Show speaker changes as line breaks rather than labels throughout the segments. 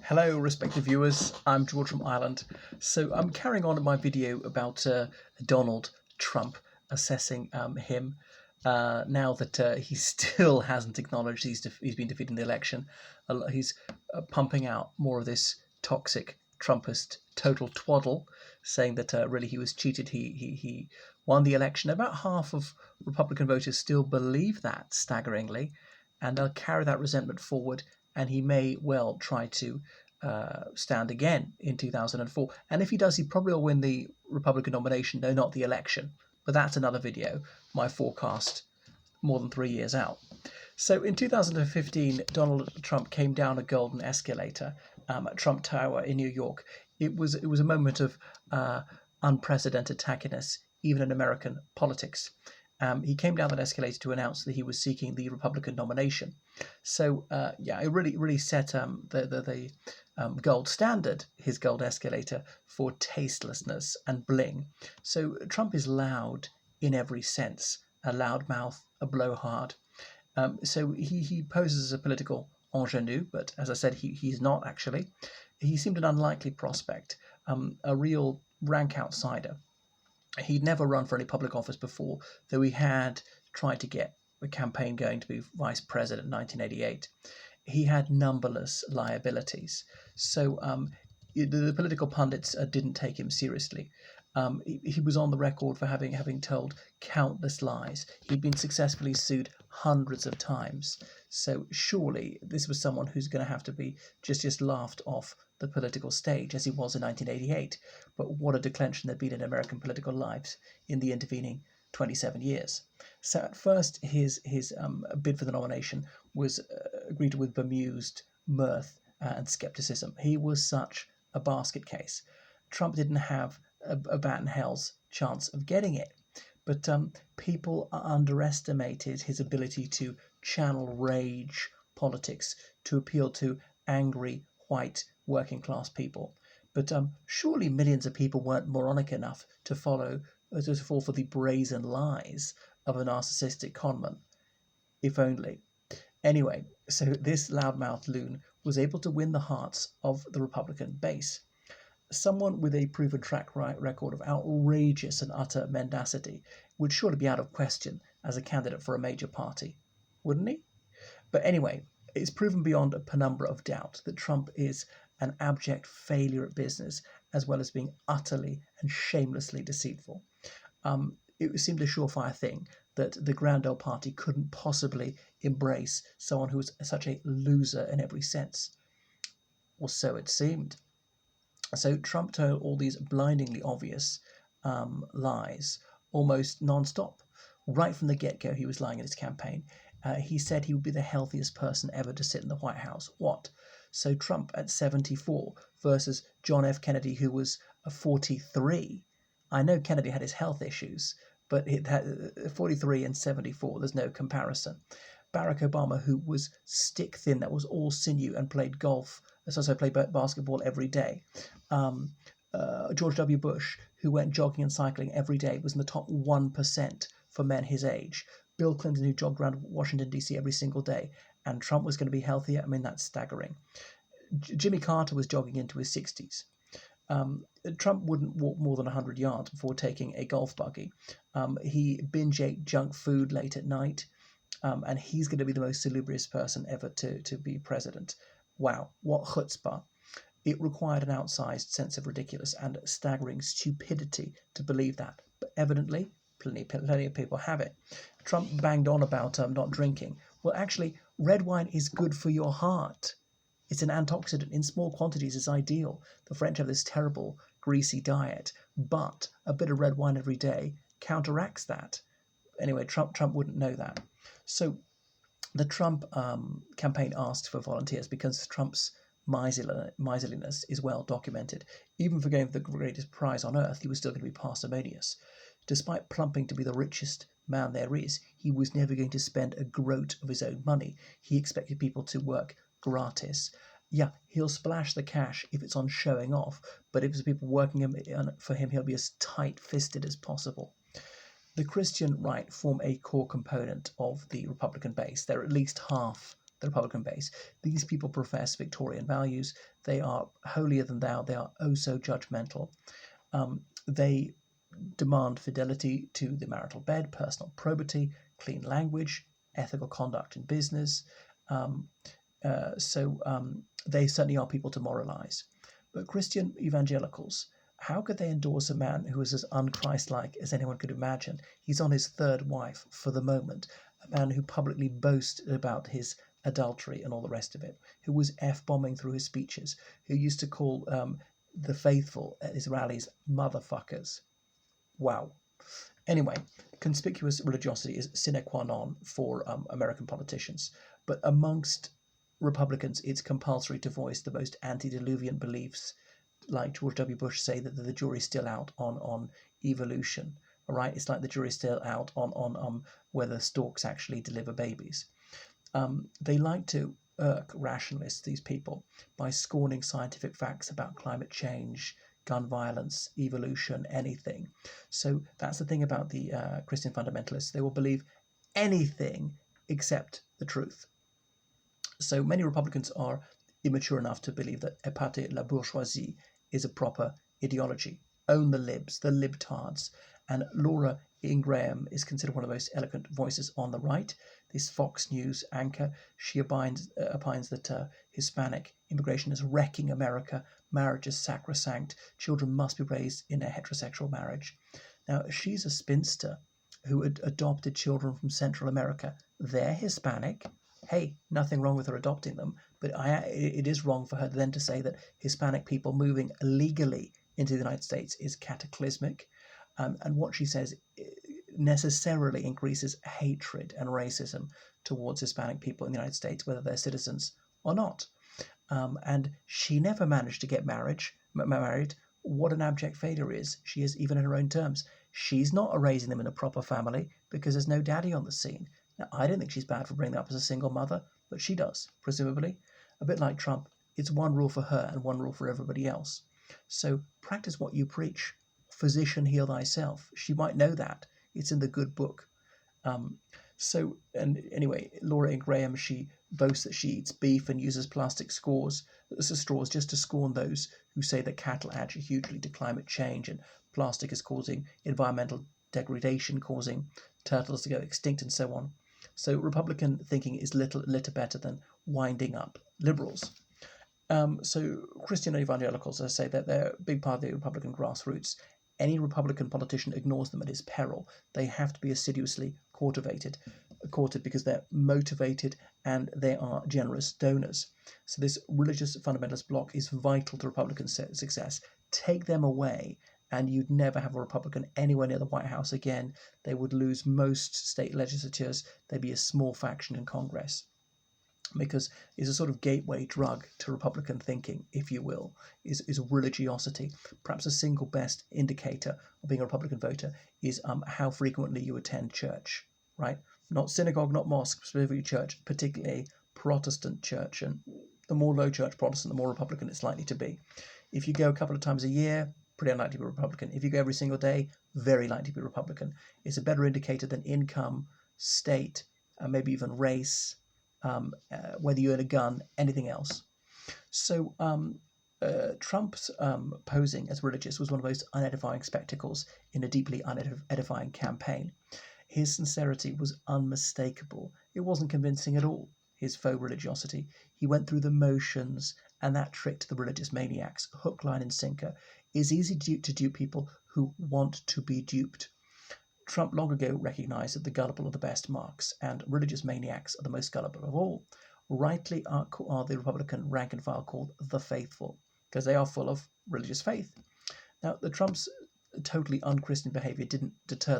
Hello, respected viewers. I'm George from Ireland. So I'm carrying on my video about Donald Trump, assessing him now that he still hasn't acknowledged he's been defeated in the election. He's pumping out more of this toxic Trumpist total twaddle, saying that really he was cheated. He won the election. About half of Republican voters still believe that, staggeringly, and they'll carry that resentment forward. And he may well try to stand again in 2004. And if he does, he probably will win the Republican nomination, though not the election. But that's another video, my forecast more than 3 years out. So in 2015, Donald Trump came down a golden escalator at Trump Tower in New York. It was a moment of unprecedented tackiness, even in American politics. He came down that escalator to announce that he was seeking the Republican nomination. So it really set the gold standard, his gold escalator, for tastelessness and bling. So Trump is loud in every sense, a loudmouth, a blowhard. So he poses as a political ingenue, but as I said, he's not actually. He seemed an unlikely prospect, a real rank outsider. He'd never run for any public office before, though he had tried to get a campaign going to be vice president in 1988. He had numberless liabilities, so the political pundits didn't take him seriously. He was on the record for having told countless lies. He'd been successfully sued hundreds of times. So surely this was someone who's going to have to be just laughed off the political stage, as he was in 1988. But what a declension there'd been in American political lives in the intervening 27 years. So at first, his bid for the nomination was greeted with bemused mirth and skepticism. He was such a basket case. Trump didn't have a bat in hell's chance of getting it. But people underestimated his ability to channel rage politics to appeal to angry white working class people. But surely millions of people weren't moronic enough to fall for the brazen lies of a narcissistic conman. If only. Anyway, so this loudmouth loon was able to win the hearts of the Republican base. Someone with a proven track record of outrageous and utter mendacity would surely be out of question as a candidate for a major party, wouldn't he? But anyway, it's proven beyond a penumbra of doubt that Trump is an abject failure at business, as well as being utterly and shamelessly deceitful. It seemed a surefire thing that the Grand Old Party couldn't possibly embrace someone who was such a loser in every sense. Or so it seemed. So Trump told all these blindingly obvious lies almost non-stop. Right from the get-go, he was lying in his campaign. He said he would be the healthiest person ever to sit in the White House. What? So Trump at 74 versus John F. Kennedy, who was 43. I know Kennedy had his health issues, but it had 43 and 74. There's no comparison. Barack Obama, who was stick thin, that was all sinew, and played golf, also played basketball every day. George W. Bush, who went jogging and cycling every day, was in the top 1% for men his age. Bill Clinton, who jogged around Washington, D.C. every single day. And Trump was going to be healthier. I mean, that's staggering. Jimmy Carter was jogging into his 60s. Trump wouldn't walk more than 100 yards before taking a golf buggy. He binge ate junk food late at night. And he's going to be the most salubrious person ever to be president. Wow, what chutzpah. It required an outsized sense of ridiculous and staggering stupidity to believe that. But evidently, plenty of people have it. Trump banged on about not drinking. Well, actually, red wine is good for your heart. It's an antioxidant. In small quantities is ideal. The French have this terrible, greasy diet. But a bit of red wine every day counteracts that. Anyway, Trump wouldn't know that. So the Trump campaign asked for volunteers because Trump's miserliness is well documented. Even for going for the greatest prize on earth, he was still going to be parsimonious. Despite plumping to be the richest man there is, he was never going to spend a groat of his own money. He expected people to work gratis. Yeah, he'll splash the cash if it's on showing off, but if it's people working for him, he'll be as tight-fisted as possible. The Christian right form a core component of the Republican base. They're at least half the Republican base. These people profess Victorian values. They are holier than thou. They are oh so judgmental. They demand fidelity to the marital bed, personal probity, clean language, ethical conduct in business. Um, they certainly are people to moralize. But Christian evangelicals, how could they endorse a man who is as unchristlike as anyone could imagine? He's on his third wife for the moment, a man who publicly boasted about his adultery and all the rest of it, who was F-bombing through his speeches, who used to call the faithful at his rallies motherfuckers. Wow. Anyway, conspicuous religiosity is sine qua non for American politicians, but amongst Republicans, it's compulsory to voice the most antediluvian beliefs, like George W. Bush say that the jury's still out on evolution. All right, it's like the jury's still out on whether storks actually deliver babies. They like to irk rationalists, these people, by scorning scientific facts about climate change, gun violence, evolution, anything. So that's the thing about the Christian fundamentalists. They will believe anything except the truth. So many Republicans are immature enough to believe that épater la bourgeoisie is a proper ideology. Own the libs, the libtards. And Laura Ingraham is considered one of the most eloquent voices on the right. This Fox News anchor, she opines that Hispanic immigration is wrecking America. Marriage is sacrosanct. Children must be raised in a heterosexual marriage. Now, she's a spinster who had adopted children from Central America. They're Hispanic. Hey, nothing wrong with her adopting them, but it is wrong for her then to say that Hispanic people moving illegally into the United States is cataclysmic. And what she says necessarily increases hatred and racism towards Hispanic people in the United States, whether they're citizens or not. And she never managed to get married. What an abject failure is. She is, even in her own terms. She's not raising them in a proper family because there's no daddy on the scene. Now, I don't think she's bad for bringing them up as a single mother, but she does, presumably. A bit like Trump, it's one rule for her and one rule for everybody else. So practice what you preach. Physician, heal thyself. She might know that. It's in the good book. And anyway, Laura Ingraham, she boasts that she eats beef and uses plastic straws just to scorn those who say that cattle add hugely to climate change and plastic is causing environmental degradation, causing turtles to go extinct and so on. So Republican thinking is little better than winding up liberals. So Christian evangelicals, as I say, that they're a big part of the Republican grassroots. Any Republican politician ignores them at his peril. They have to be assiduously courted because they're motivated and they are generous donors. So this religious fundamentalist bloc is vital to Republican success. Take them away and you'd never have a Republican anywhere near the White House again. They would lose most state legislatures. They'd be a small faction in Congress. Because it's a sort of gateway drug to Republican thinking, if you will, is religiosity. Perhaps a single best indicator of being a Republican voter is how frequently you attend church, right? Not synagogue, not mosque, specifically church, particularly Protestant church. And the more low church Protestant, the more Republican it's likely to be. If you go a couple of times a year, pretty unlikely to be Republican. If you go every single day, very likely to be Republican. It's a better indicator than income, state, maybe even race, whether you own a gun, anything else. So Trump's posing as religious was one of the most unedifying spectacles in a deeply unedifying campaign. His sincerity was unmistakable. It wasn't convincing at all, his faux religiosity. He went through the motions, and that tricked the religious maniacs, hook, line, and sinker. It's easy to dupe people who want to be duped. Trump long ago recognized that the gullible are the best marks, and religious maniacs are the most gullible of all. Rightly are the Republican rank and file called the faithful, because they are full of religious faith. Now, the Trump's totally un-Christian behavior didn't deter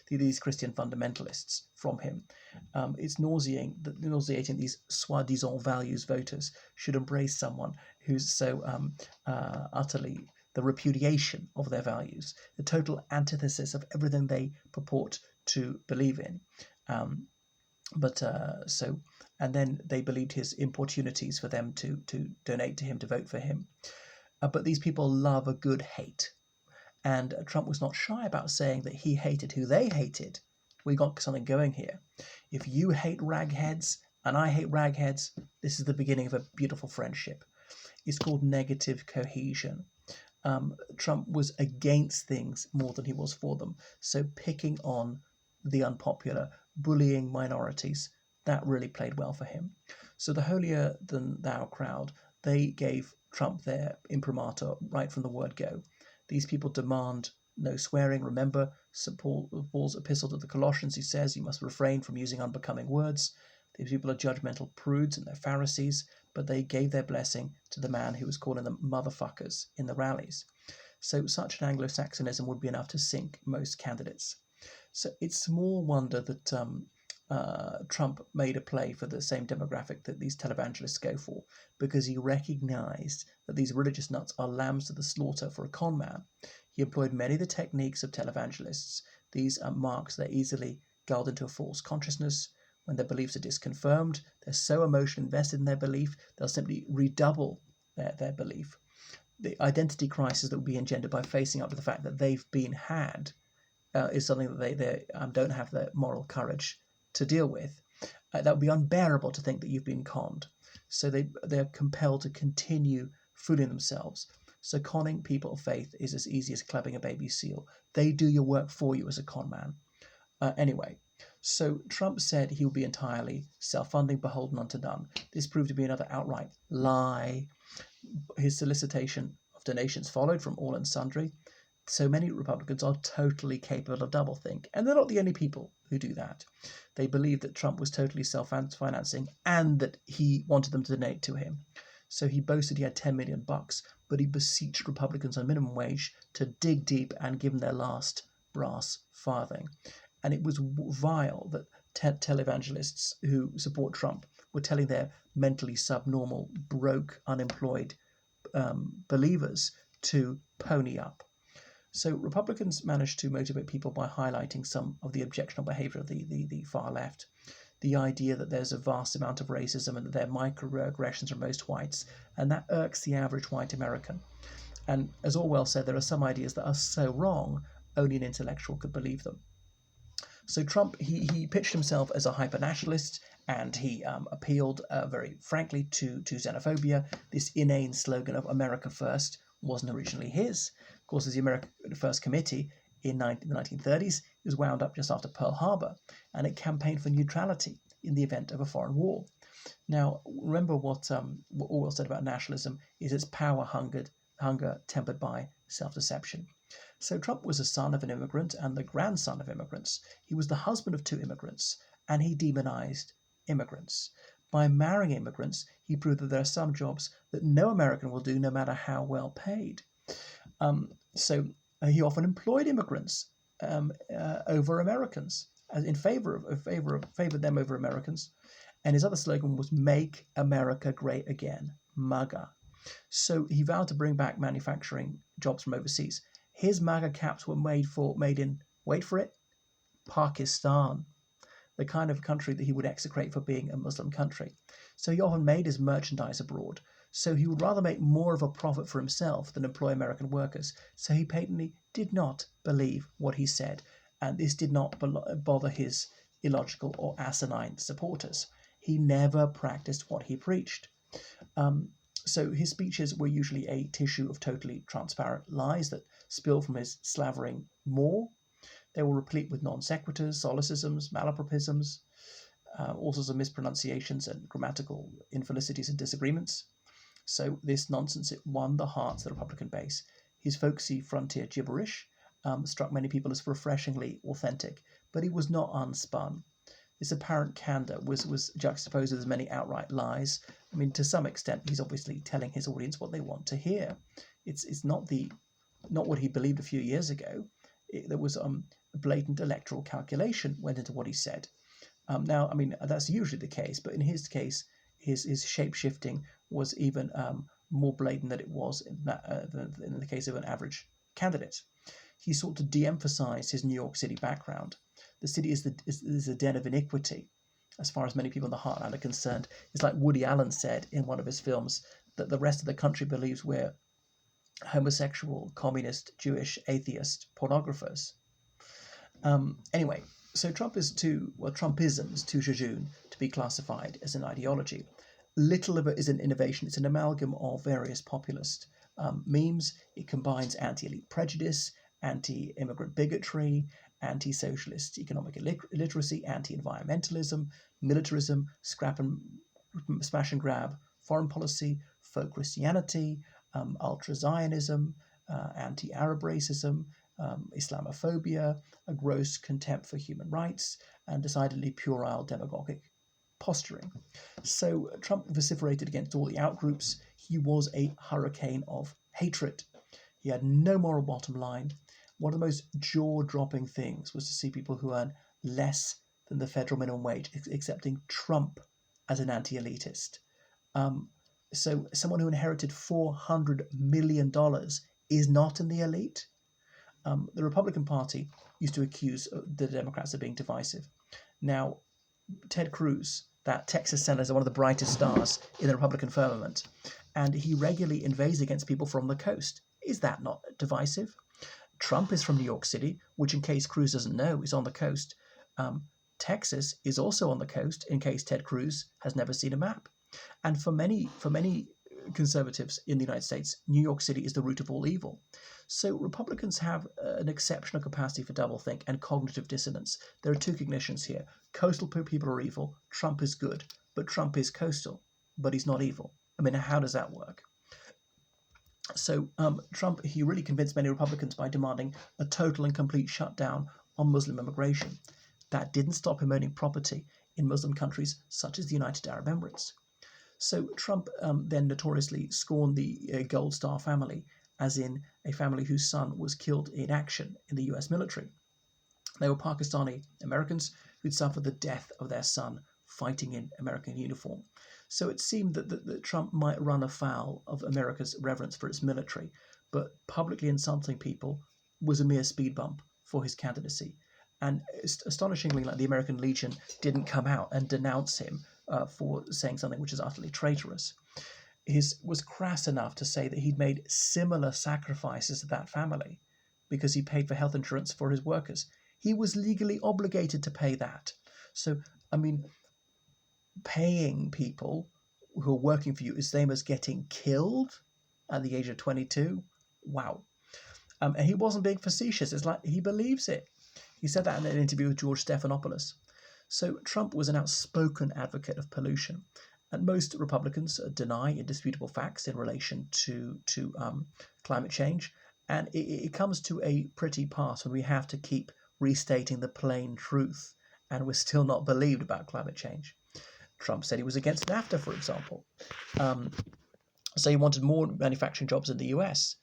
these Christian fundamentalists from him. It's nauseating these soi-disant values voters should embrace someone who's so utterly the repudiation of their values, the total antithesis of everything they purport to believe in. And then they believed his importunities for them to donate to him, to vote for him. But these people love a good hate. And Trump was not shy about saying that he hated who they hated. We got something going here. If you hate ragheads and I hate ragheads. This is the beginning of a beautiful friendship. It's called negative cohesion. Trump was against things more than he was for them. So picking on the unpopular, bullying minorities, that really played well for him. So the holier than thou crowd, they gave Trump their imprimatur right from the word go. These people demand no swearing. Remember Paul's epistle to the Colossians, he says you must refrain from using unbecoming words. These people are judgmental prudes and they're Pharisees, but they gave their blessing to the man who was calling them motherfuckers in the rallies. So such an Anglo-Saxonism would be enough to sink most candidates. So it's small wonder that Trump made a play for the same demographic that these televangelists go for, because he recognized that these religious nuts are lambs to the slaughter for a con man. He employed many of the techniques of televangelists. These are marks they're easily gulled into a false consciousness. When their beliefs are disconfirmed, they're so emotionally invested in their belief, they'll simply redouble their belief. The identity crisis that will be engendered by facing up to the fact that they've been had is something that they don't have the moral courage to deal with. That would be unbearable to think that you've been conned. So they're compelled to continue fooling themselves. So conning people of faith is as easy as clubbing a baby seal. They do your work for you as a con man. Anyway, so Trump said he would be entirely self-funding, beholden unto none. This proved to be another outright lie. His solicitation of donations followed from all and sundry. So many Republicans are totally capable of doublethink, and they're not the only people who do that. They believe that Trump was totally self-financing and that he wanted them to donate to him. So he boasted he had $10 million, but he beseeched Republicans on minimum wage to dig deep and give them their last brass farthing. And it was vile that televangelists who support Trump were telling their mentally subnormal, broke, unemployed believers to pony up. So Republicans managed to motivate people by highlighting some of the objectionable behavior of the far left. The idea that there's a vast amount of racism and that there are microaggressions from most whites, and that irks the average white American. And as Orwell said, there are some ideas that are so wrong, only an intellectual could believe them. So Trump, he pitched himself as a hyper-nationalist, and he appealed very frankly to xenophobia. This inane slogan of America First wasn't originally his. Of course, as the America First Committee in the 1930s, it was wound up just after Pearl Harbor, and it campaigned for neutrality in the event of a foreign war. Now, remember what Orwell said about nationalism is its power hunger tempered by self-deception. So Trump was a son of an immigrant and the grandson of immigrants. He was the husband of 2 immigrants, and he demonized immigrants. By marrying immigrants, he proved that there are some jobs that no American will do, no matter how well paid. So he often employed immigrants over Americans, in favored them over Americans. And his other slogan was "Make America Great Again," MAGA. So he vowed to bring back manufacturing jobs from overseas. His MAGA caps were made in, wait for it, Pakistan, the kind of country that he would execrate for being a Muslim country. So he often made his merchandise abroad. So he would rather make more of a profit for himself than employ American workers. So he patently did not believe what he said, and this did not bother his illogical or asinine supporters. He never practiced what he preached. So his speeches were usually a tissue of totally transparent lies that spilled from his slavering maw. They were replete with non sequiturs, solecisms, malapropisms, all sorts of mispronunciations and grammatical infelicities and disagreements. So this nonsense, it won the hearts of the Republican base. His folksy frontier gibberish struck many people as refreshingly authentic, but he was not unspun. This apparent candor was juxtaposed with as many outright lies. I mean, to some extent, he's obviously telling his audience what they want to hear. It's not what he believed a few years ago. There was a blatant electoral calculation went into what he said. Now, I mean, that's usually the case, but in his case, his shape-shifting was even more blatant than it was in the case of an average candidate. He sought to de-emphasize his New York City background. The city is a den of iniquity, as far as many people in the heartland are concerned. It's like Woody Allen said in one of his films, that the rest of the country believes we're homosexual, communist, Jewish, atheist pornographers. Anyway, So Trumpism is too jejune to be classified as an ideology. Little of it is an innovation. It's an amalgam of various populist memes. It combines anti-elite prejudice, anti-immigrant bigotry, anti-socialist economic illiteracy, anti-environmentalism, militarism, scrap and smash and grab, foreign policy, folk Christianity, ultra-Zionism, anti-Arab racism, Islamophobia, a gross contempt for human rights, and decidedly puerile demagogic posturing. So Trump vociferated against all the outgroups. He was a hurricane of hatred. He had no moral bottom line. One of the most jaw-dropping things was to see people who earn less than the federal minimum wage accepting Trump as an anti-elitist. So someone who inherited $400 million is not in the elite. The Republican Party used to accuse the Democrats of being divisive. Now, Ted Cruz, that Texas senator, is one of the brightest stars in the Republican firmament, and he regularly invades against people from the coast. Is that not divisive? Trump is from New York City, which, in case Cruz doesn't know, is on the coast. Texas is also on the coast, in case Ted Cruz has never seen a map. And for many conservatives in the United States, New York City is the root of all evil. So Republicans have an exceptional capacity for doublethink and cognitive dissonance. There are two cognitions here. Coastal people are evil, Trump is good, but Trump is coastal, but he's not evil. I mean, how does that work? So Trump, he really convinced many Republicans by demanding a total and complete shutdown on Muslim immigration. That didn't stop him owning property in Muslim countries such as the United Arab Emirates. So Trump then notoriously scorned the Gold Star family, as in a family whose son was killed in action in the US military. They were Pakistani Americans who'd suffered the death of their son fighting in American uniform. So it seemed that Trump might run afoul of America's reverence for its military, but publicly insulting people was a mere speed bump for his candidacy. And astonishingly, like the American Legion didn't come out and denounce him for saying something which is utterly traitorous. His was crass enough to say that he'd made similar sacrifices to that family because he paid for health insurance for his workers. He was legally obligated to pay that. So, I mean, paying people who are working for you is the same as getting killed at the age of 22. Wow. And he wasn't being facetious. It's like he believes it. He said that in an interview with George Stephanopoulos. So Trump was an outspoken advocate of pollution. And most Republicans deny indisputable facts in relation to climate change. And it comes to a pretty pass when we have to keep restating the plain truth. And we're still not believed about climate change. Trump said he was against NAFTA, for example. So he wanted more manufacturing jobs in the US.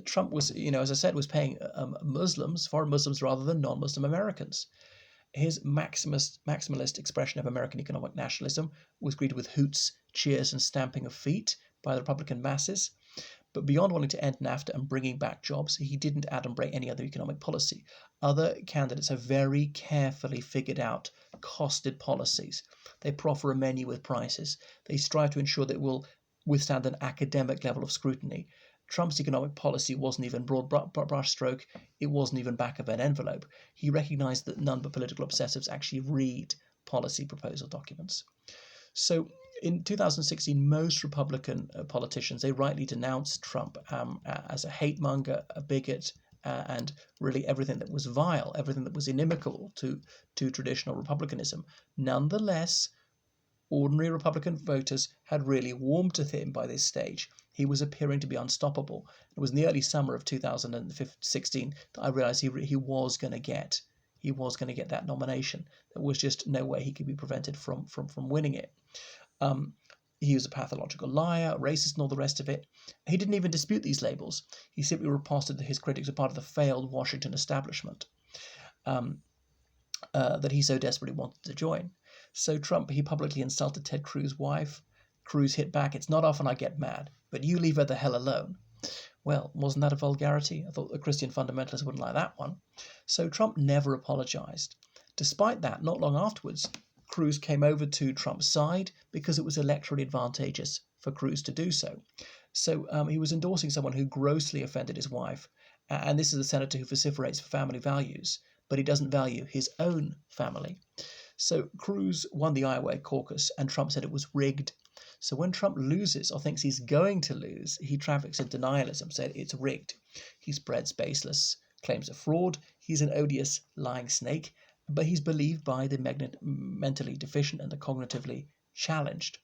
Trump was, as I said, was paying Muslims, foreign Muslims, rather than non-Muslim Americans. His maximalist expression of American economic nationalism was greeted with hoots, cheers, and stamping of feet by the Republican masses. But beyond wanting to end NAFTA and bringing back jobs, he didn't adumbrate any other economic policy. Other candidates have very carefully figured out costed policies. They proffer a menu with prices. They strive to ensure that it will withstand an academic level of scrutiny. Trump's economic policy wasn't even broad brushstroke. It wasn't even back of an envelope. He recognized that none but political obsessives actually read policy proposal documents. So in 2016, most Republican politicians, they rightly denounced Trump as a hate monger, a bigot, and really everything that was vile, everything that was inimical to traditional Republicanism. Nonetheless, ordinary Republican voters had really warmed to him by this stage. He was appearing to be unstoppable. It was in the early summer of 2016 that I realized he was going to get that nomination. There was just no way he could be prevented from winning it. He was a pathological liar, racist, and all the rest of it. He didn't even dispute these labels. He simply riposted that his critics are part of the failed Washington establishment that he so desperately wanted to join. So Trump, he publicly insulted Ted Cruz's wife. Cruz hit back, "It's not often I get mad, but you leave her the hell alone." Well, wasn't that a vulgarity? I thought the Christian fundamentalists wouldn't like that one. So Trump never apologized. Despite that, not long afterwards, Cruz came over to Trump's side because it was electorally advantageous for Cruz to do so. So he was endorsing someone who grossly offended his wife. And this is a senator who vociferates for family values, but he doesn't value his own family. So Cruz won the Iowa caucus, and Trump said it was rigged. So when Trump loses or thinks he's going to lose, he traffics in denialism, said it's rigged. He spreads baseless claims of fraud. He's an odious lying snake, but he's believed by the mentally deficient and the cognitively challenged.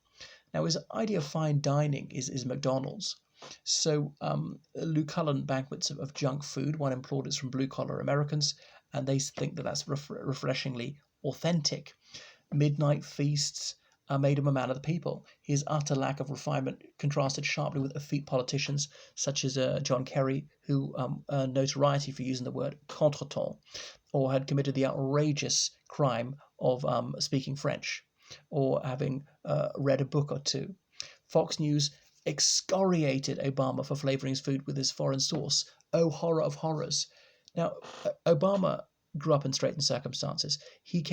Now, his idea of fine dining is McDonald's. So, Lou Cullen banquets of junk food, one implored is from blue collar Americans, and they think that that's refreshingly authentic. Midnight feasts made him a man of the people. His utter lack of refinement contrasted sharply with effete politicians such as John Kerry, who earned notoriety for using the word contretemps, or had committed the outrageous crime of speaking French, or having read a book or two. Fox News excoriated Obama for flavoring his food with his foreign sauce. Oh, horror of horrors. Now, Obama grew up in straitened circumstances. He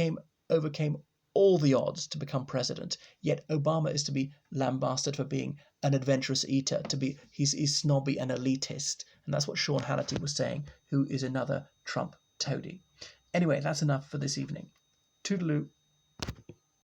overcame all the odds to become president, yet Obama is to be lambasted for being an adventurous eater, he's snobby and elitist. And that's what Sean Hannity was saying, who is another Trump toady. Anyway, that's enough for this evening. Toodaloo.